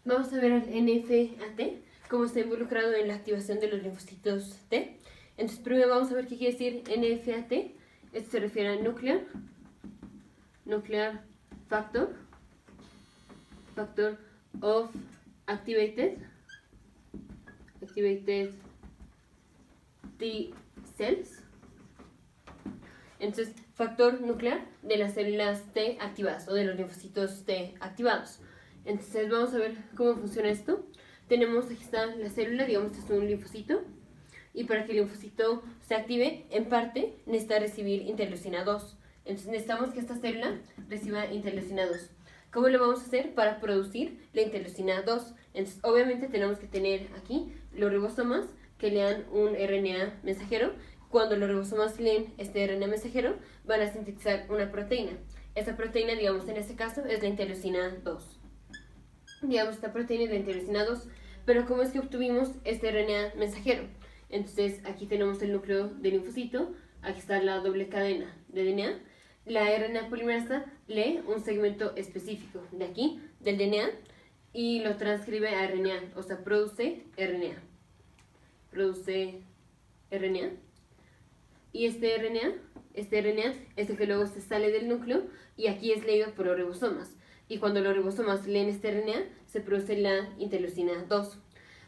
Vamos a ver al NFAT, cómo está involucrado en la activación de los linfocitos T. Entonces primero vamos a ver qué quiere decir NFAT. Esto se refiere a Nuclear Factor of Activated T cells. Entonces, factor nuclear de las células T activadas o de los linfocitos T activados. Entonces, vamos a ver cómo funciona esto. Tenemos, aquí está la célula, digamos que es un linfocito. Y para que el linfocito se active, en parte, necesita recibir interleucina 2. Entonces, necesitamos que esta célula reciba interleucina 2. ¿Cómo lo vamos a hacer para producir la interleucina 2? Entonces, obviamente tenemos que tener aquí los ribosomas que lean un RNA mensajero. Cuando los ribosomas leen este RNA mensajero, van a sintetizar una proteína. Esta proteína, digamos en este caso, es la interleucina 2. Digamos, esta proteína es la interleucina 2. Pero ¿cómo es que obtuvimos este RNA mensajero? Entonces, aquí tenemos el núcleo del linfocito, aquí está la doble cadena de DNA. La RNA polimerasa lee un segmento específico de aquí, del DNA, y lo transcribe a RNA, o sea, produce RNA. Y este RNA es el que luego se sale del núcleo y aquí es leído por los ribosomas. Y cuando los ribosomas leen este RNA, se produce la interleucina 2.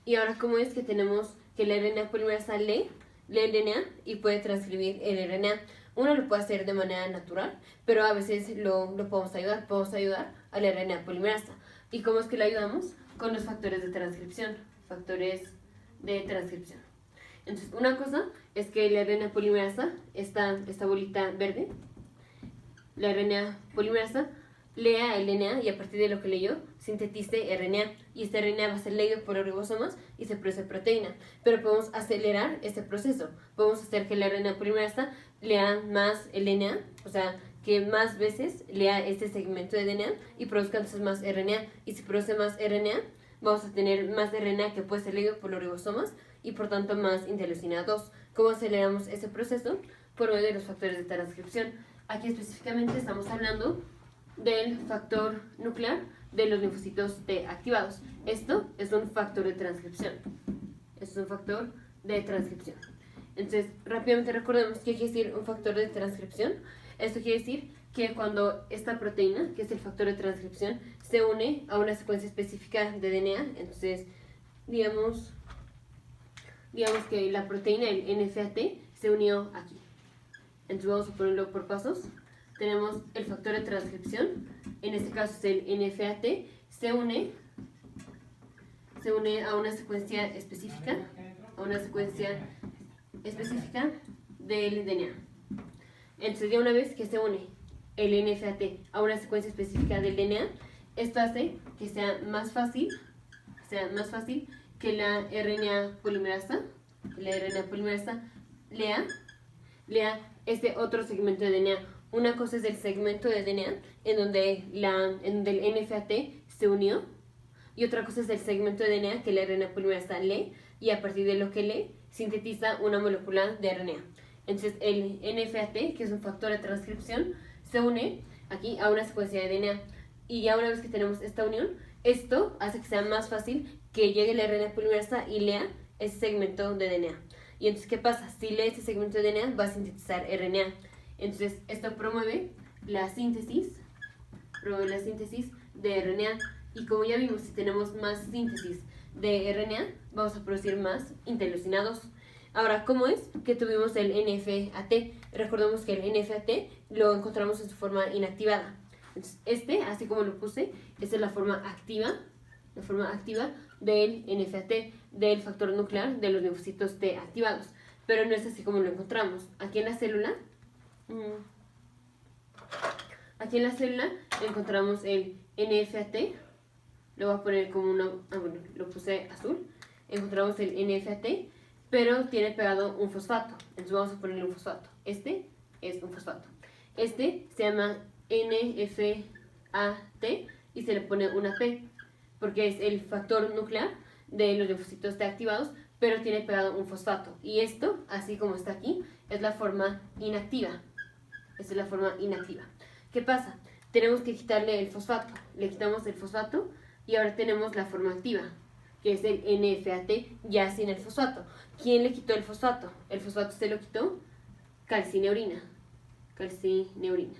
Y ahora, ¿cómo es que tenemos que la RNA polimerasa lee el DNA y puede transcribir el RNA? Uno lo puede hacer de manera natural, pero a veces lo podemos ayudar a la RNA polimerasa. ¿Y cómo es que lo ayudamos? Con los factores de transcripción. Entonces, una cosa es que la RNA polimerasa, esta bolita verde, la RNA polimerasa lea el DNA y a partir de lo que leyó, sintetice RNA. Y este RNA va a ser leído por los ribosomas y se produce proteína. Pero podemos acelerar este proceso. Podemos hacer que la RNA polimerasa lea más el DNA, o sea, que más veces lea este segmento de DNA y produzca entonces más RNA. Y si produce más RNA, vamos a tener más RNA que puede ser leído por los ribosomas y por tanto más interleucina 2. ¿Cómo aceleramos ese proceso? Por medio de los factores de transcripción. Aquí específicamente estamos hablando del factor nuclear de los linfocitos T activados. Esto es un factor de transcripción. Entonces, rápidamente recordemos qué quiere decir un factor de transcripción. Esto quiere decir que cuando esta proteína, que es el factor de transcripción, se une a una secuencia específica de DNA, entonces, digamos que la proteína, el NFAT, se unió aquí. Entonces vamos a ponerlo por pasos. Tenemos el factor de transcripción, en este caso es el NFAT, se une a una secuencia específica, del DNA. Entonces, ya una vez que se une el NFAT a una secuencia específica del DNA, esto hace que sea más fácil que la RNA polimerasa lea este otro segmento de DNA. Una cosa es el segmento de DNA en donde el NFAT se unió, y otra cosa es el segmento de DNA que la RNA polimerasa lee, y a partir de lo que lee, sintetiza una molécula de RNA. Entonces, el NFAT, que es un factor de transcripción, se une aquí a una secuencia de DNA. Y ya una vez que tenemos esta unión, esto hace que sea más fácil que llegue la RNA polimerasa y lea ese segmento de DNA. Y entonces, ¿qué pasa? Si lee ese segmento de DNA, va a sintetizar RNA. Entonces, esto promueve la síntesis de RNA. Y como ya vimos, si tenemos más síntesis de RNA, vamos a producir más interleucina 2. Ahora, ¿cómo es que tuvimos el NFAT? Recordemos que el NFAT lo encontramos en su forma inactivada. Entonces, así como lo puse, esta es la forma activa del NFAT, del factor nuclear de los linfocitos T activados. Pero no es así como lo encontramos. Aquí en la célula encontramos el NFAT. Lo voy a poner como lo puse azul. Encontramos el NFAT, pero tiene pegado un fosfato. Entonces vamos a ponerle un fosfato. Este es un fosfato. Este se llama NFAT y se le pone una P, porque es el factor nuclear de los linfocitos T activados, pero tiene pegado un fosfato. Y esto, así como está aquí, es la forma inactiva. ¿Qué pasa? Tenemos que quitarle el fosfato. Le quitamos el fosfato Y ahora tenemos la forma activa, que es el NFAT ya sin el fosfato. ¿Quién le quitó el fosfato? El fosfato se lo quitó calcineurina. Calcineurina.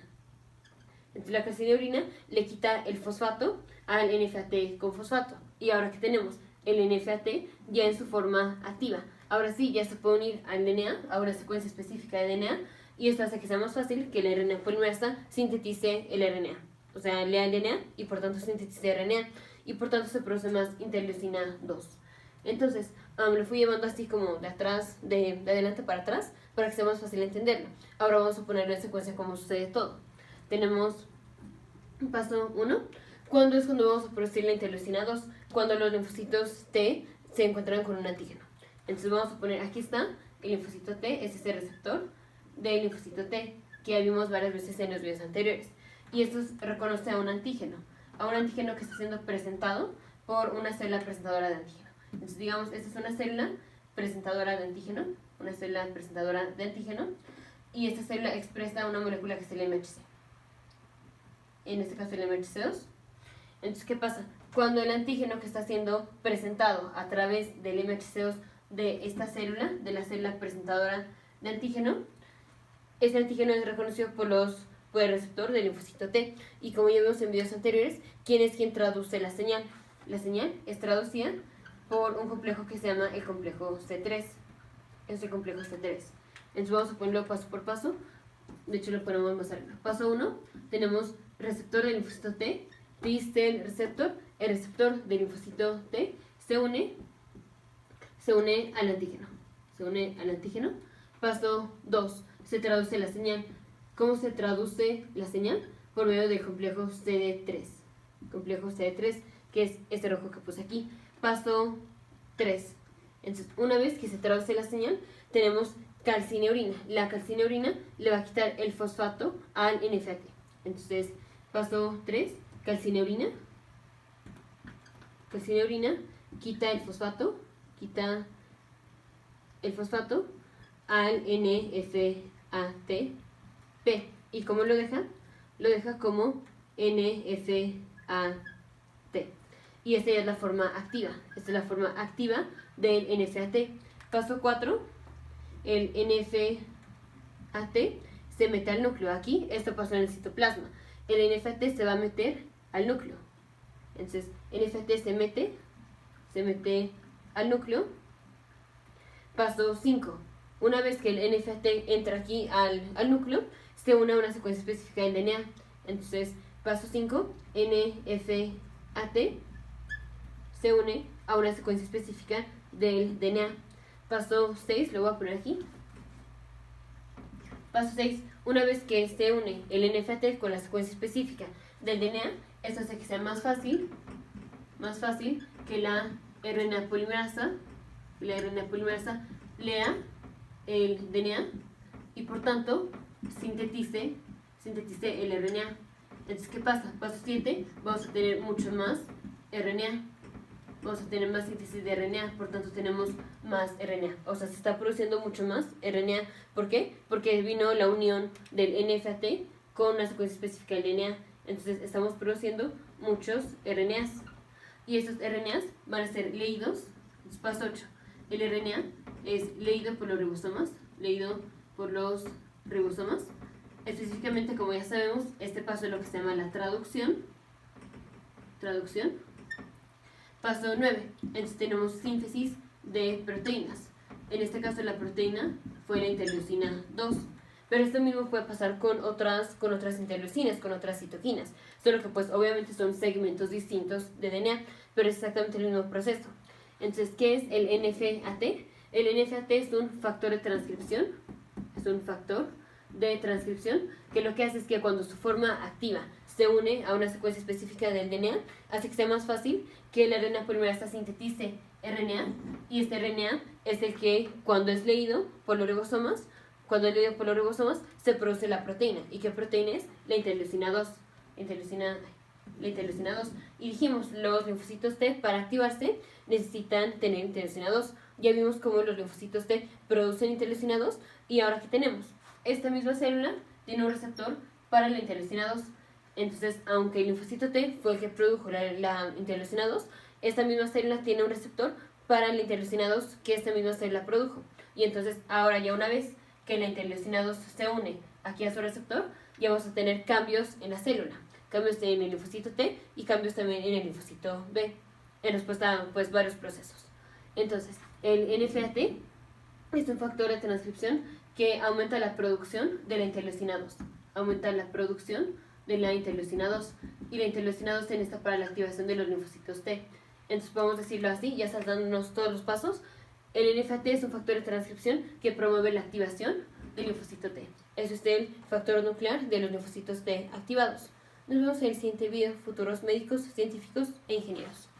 Entonces la calcineurina le quita el fosfato al NFAT con fosfato. Y ahora que tenemos el NFAT ya en su forma activa. Ahora sí, ya se puede unir al DNA, a una secuencia específica de DNA, y esto hace que sea más fácil que la RNA polimerasa sintetice el RNA. O sea, lea el DNA y por tanto sintetice RNA. Y por tanto se produce más interleucina 2. Entonces, lo fui llevando así como de atrás, de adelante para atrás, para que sea más fácil entenderlo. Ahora vamos a ponerlo en secuencia como sucede todo. Tenemos paso 1. ¿Cuándo es cuando vamos a producir la interleucina 2? Cuando los linfocitos T se encuentran con un antígeno. Entonces vamos a poner, aquí está el linfocito T, es ese receptor del linfocito T, que ya vimos varias veces en los videos anteriores. Y esto reconoce a un antígeno que está siendo presentado por una célula presentadora de antígeno. Entonces digamos, esta es una célula presentadora de antígeno, y esta célula expresa una molécula que es el MHC. En este caso el MHC2. Entonces, ¿qué pasa? Cuando el antígeno que está siendo presentado a través del MHC2 de esta célula, de la célula presentadora de antígeno, ese antígeno es reconocido por el receptor del linfocito T. Y como ya vimos en videos anteriores, ¿quién es quien traduce la señal? La señal es traducida por un complejo que se llama el complejo C3. Es el complejo C3. Entonces vamos a ponerlo paso por paso. De hecho lo ponemos más arriba. Paso 1, tenemos receptor del linfocito T, T-cell receptor. El receptor del linfocito T se une al antígeno. Paso 2, se traduce la señal. ¿Cómo se traduce la señal? Por medio del complejo CD3. Complejo CD3, que es este rojo que puse aquí. Paso 3. Entonces, una vez que se traduce la señal, tenemos calcineurina. La calcineurina le va a quitar el fosfato al NFAT. Entonces, paso 3, calcineurina. Calcineurina quita el fosfato al NFAT. ¿Y cómo lo deja? Lo deja como NFAT. Y esta ya es la forma activa. Esta es la forma activa del NFAT. Paso 4. El NFAT se mete al núcleo. Aquí, esto pasó en el citoplasma. El NFAT se va a meter al núcleo. Entonces, NFAT se mete al núcleo. Paso 5. Una vez que el NFAT entra aquí al núcleo, se une a una secuencia específica del DNA. Entonces, paso 5, NFAT se une a una secuencia específica del DNA. Paso 6, lo voy a poner aquí. Paso 6, una vez que se une el NFAT con la secuencia específica del DNA, esto hace que sea más fácil que la RNA polimerasa lea el DNA y por tanto sintetice el RNA. Entonces, ¿qué pasa? Paso 7, vamos a tener mucho más RNA. Vamos a tener más síntesis de RNA, por tanto tenemos más RNA. O sea, se está produciendo mucho más RNA. ¿Por qué? Porque vino la unión del NFAT con una secuencia específica del DNA. Entonces estamos produciendo muchos RNAs. Y estos RNAs van a ser leídos. Entonces, paso 8. El RNA es leído por los ribosomas. Específicamente, como ya sabemos, este paso es lo que se llama la traducción. Paso 9. Entonces tenemos síntesis de proteínas. En este caso la proteína fue la interleucina 2. Pero esto mismo puede pasar con otras interleucinas, con otras citoquinas. Solo que pues obviamente son segmentos distintos de DNA, pero es exactamente el mismo proceso. Entonces, ¿qué es el NFAT? El NFAT es un factor de transcripción. Que lo que hace es que cuando su forma activa se une a una secuencia específica del DNA, hace que sea más fácil que la RNA polimerasa sintetice RNA, y este RNA es el que cuando es leído por los ribosomas, se produce la proteína. ¿Y qué proteína es? La interleucina 2. Y dijimos, los linfocitos T para activarse necesitan tener interleucina 2. Ya vimos cómo los linfocitos T producen interleucina 2, y ahora ¿qué tenemos? Esta misma célula tiene un receptor para la interleucina 2. Entonces, aunque el linfocito T fue el que produjo la interleucina 2, esta misma célula tiene un receptor para la interleucina 2 que esta misma célula produjo. Y entonces, ahora ya una vez que la interleucina 2 se une aquí a su receptor, ya vamos a tener cambios en la célula. Cambios en el linfocito T y cambios también en el linfocito B, en respuesta a pues, varios procesos. Entonces, el NFAT es un factor de transcripción que aumenta la producción de la interleucina 2. Aumenta la producción de la interleucina 2. Y la interleucina 2 tiene esta para la activación de los linfocitos T. Entonces, podemos decirlo así, ya saltándonos todos los pasos. El NFAT es un factor de transcripción que promueve la activación del linfocito T. Eso es el factor nuclear de los linfocitos T activados. Nos vemos en el siguiente video, futuros médicos, científicos e ingenieros.